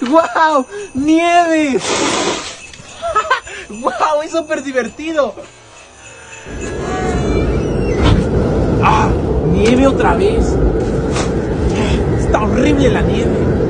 ¡Guau! ¡Nieve! ¡Guau! ¡Es súper divertido! ¡Ah! ¡Nieve otra vez! Está horrible la nieve.